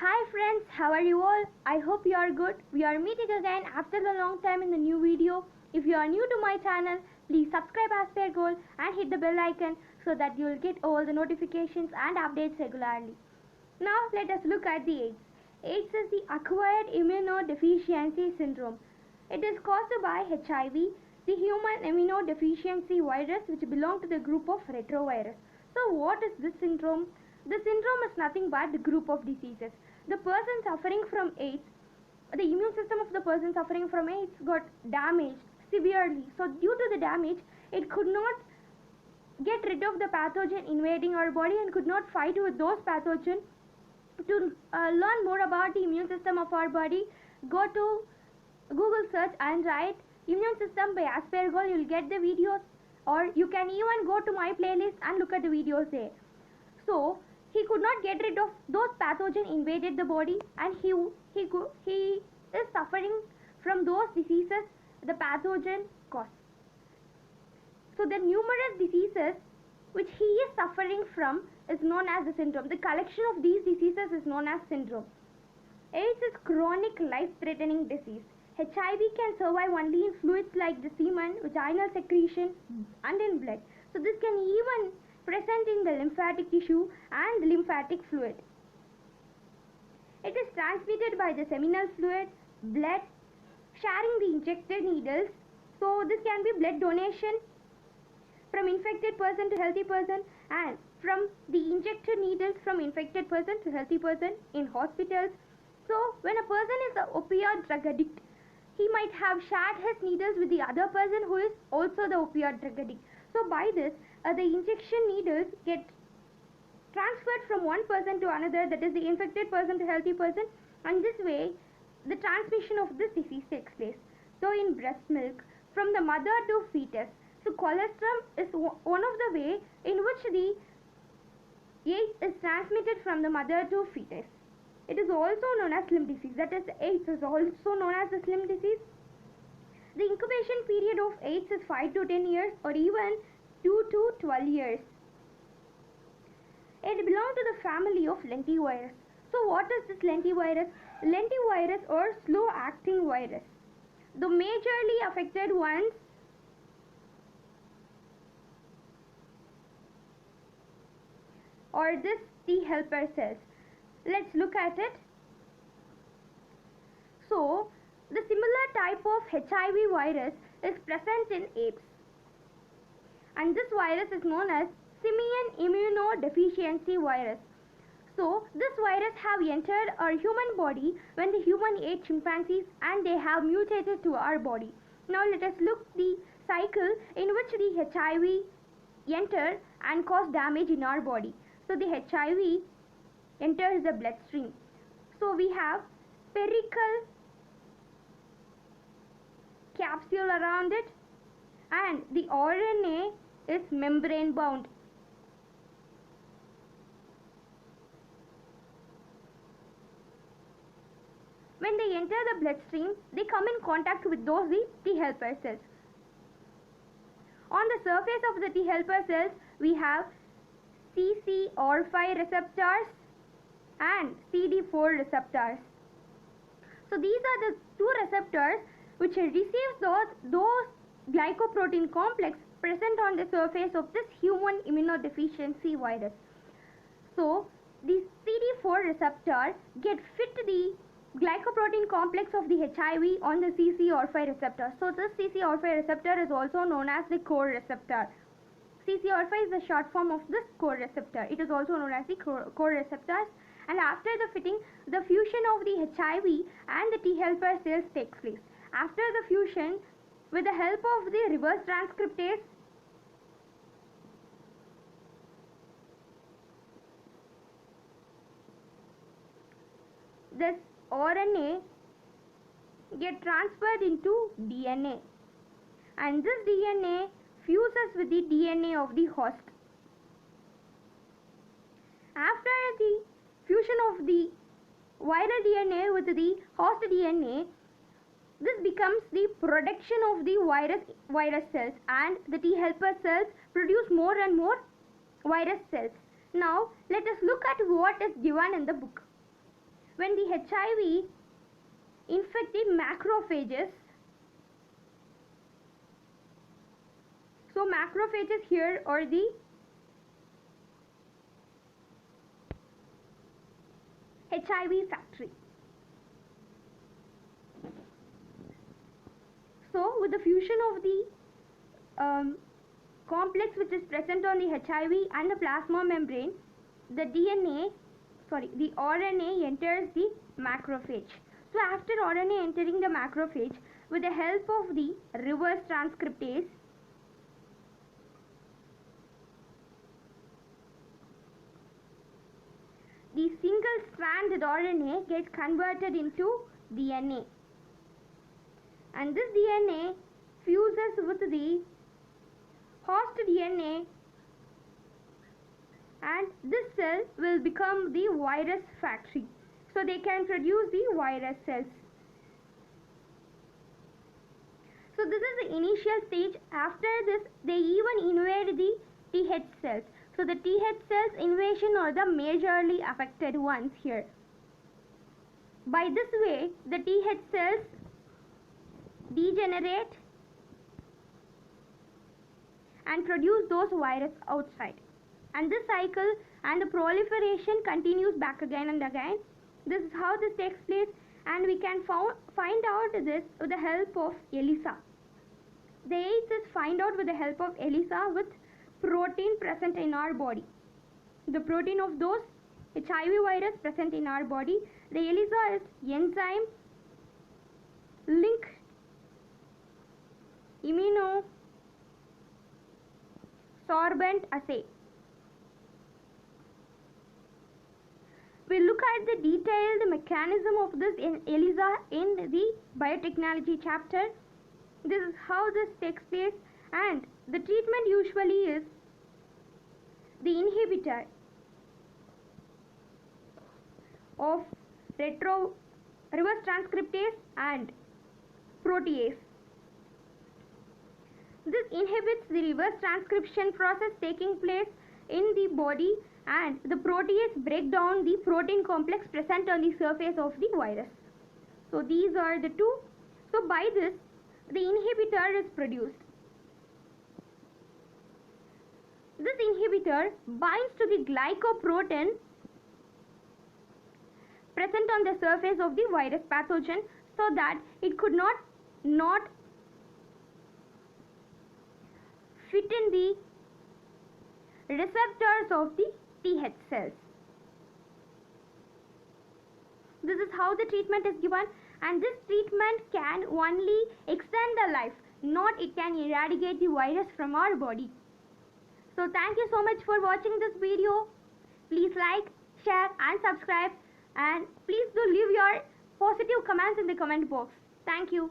Hi friends, how are you all? I hope you are good. We are meeting again after a long time in the new video. If you are new to my channel, please subscribe as per goal and hit the bell icon so that you will get all the notifications and updates regularly. Now let us look at the AIDS. AIDS is the acquired immunodeficiency syndrome. It is caused by HIV, the human immunodeficiency virus, which belongs to the group of retrovirus. So what is this syndrome? The syndrome is nothing but the group of diseases. The person suffering from AIDS, the immune system of the person suffering from AIDS got damaged severely. So due to the damage, it could not get rid of the pathogen invading our body and could not fight with those pathogens. To learn more about the immune system of our body, go to Google search and write immune system by Aspergol. You will get the videos, or you can even go to my playlist and look at the videos there. So he could not get rid of those pathogens invaded the body, and he is suffering from those diseases the pathogen caused. So the numerous diseases which he is suffering from is known as the syndrome. The collection of these diseases is known as syndrome. AIDS is chronic life-threatening disease. HIV can survive only in fluids like the semen, vaginal secretion, and in blood. So this can even present in the lymphatic tissue and lymphatic fluid. It is transmitted by the seminal fluid, blood, sharing the injected needles. So this can be blood donation from infected person to healthy person, and from the injected needles from infected person to healthy person in hospitals. So when a person is an opioid drug addict, he might have shared his needles with the other person who is also the opioid drug addict. So by this, the injection needles get transferred from one person to another, that is the infected person to healthy person, and this way the transmission of this disease takes place. So in breast milk, from the mother to fetus. So colostrum is one of the way in which the AIDS is transmitted from the mother to fetus. It is also known as slim disease, that is AIDS is also known as the slim disease. The incubation period of AIDS is 5 to 10 years or even 2 to 12 years. It belongs to the family of lentivirus. So what is this lentivirus? Lentivirus or slow acting virus. The majorly affected ones are this T helper cells. Let's look at it. So the similar type of HIV virus is present in apes, and this virus is known as simian immunodeficiency virus. So this virus have entered our human body when the human ate chimpanzees, and they have mutated to our body. Now let us look the cycle in which the HIV enter and cause damage in our body. So the HIV enters the bloodstream. So we have spherical capsule around it, and the RNA is membrane bound. When they enter the bloodstream, they come in contact with those T helper cells. On the surface of the T helper cells, we have CCR5 receptors and CD4 receptors. So these are the two receptors which receives those glycoprotein complex present on the surface of this human immunodeficiency virus. So the CD4 receptor get fit the glycoprotein complex of the HIV on the CCR5 receptor. So this CCR5 receptor is also known as the core receptor. CCR5 is the short form of this core receptor. It is also known as the core receptors. And after the fitting, the fusion of the HIV and the T helper cells takes place. After the fusion, with the help of the reverse transcriptase, this RNA get transferred into DNA, and this DNA fuses with the DNA of the host. After the fusion of the viral DNA with the host DNA, this becomes the production of the virus cells, and the T helper cells produce more and more virus cells. Now let us look at what is given in the book. when the HIV infect the macrophages. So macrophages here are the HIV factory. So with the fusion of the complex which is present on the HIV and the plasma membrane, the RNA enters the macrophage. So after RNA entering the macrophage, with the help of the reverse transcriptase, the single-stranded RNA gets converted into DNA. And this DNA fuses with the host DNA, and this cell will become the virus factory. So they can produce the virus cells. So this is the initial stage. After this, they even invade the Th cells. So the Th cells invasion are the majorly affected ones here. By this way, the Th cells degenerate and produce those viruses outside. And this cycle and the proliferation continues back again and again. This is how this takes place, and we can find out this with the help of ELISA. The eighth is find out with the help of ELISA with protein present in our body. The protein of those HIV virus present in our body. The ELISA is enzyme link immunosorbent assay. We look at the detailed mechanism of this in ELISA in the biotechnology chapter. This is how this takes place, and the treatment usually is the inhibitor of reverse transcriptase and protease. This inhibits the reverse transcription process taking place in the body, and the protease break down the protein complex present on the surface of the virus. So these are the two. So by this, the inhibitor is produced. This inhibitor binds to the glycoprotein present on the surface of the virus pathogen, so that it could not fit in the receptors of the Th cells. This is how the treatment is given, and this treatment can only extend the life, not it can eradicate the virus from our body. So thank you so much for watching this video. Please like, share and subscribe, and please do leave your positive comments in the comment box. Thank you.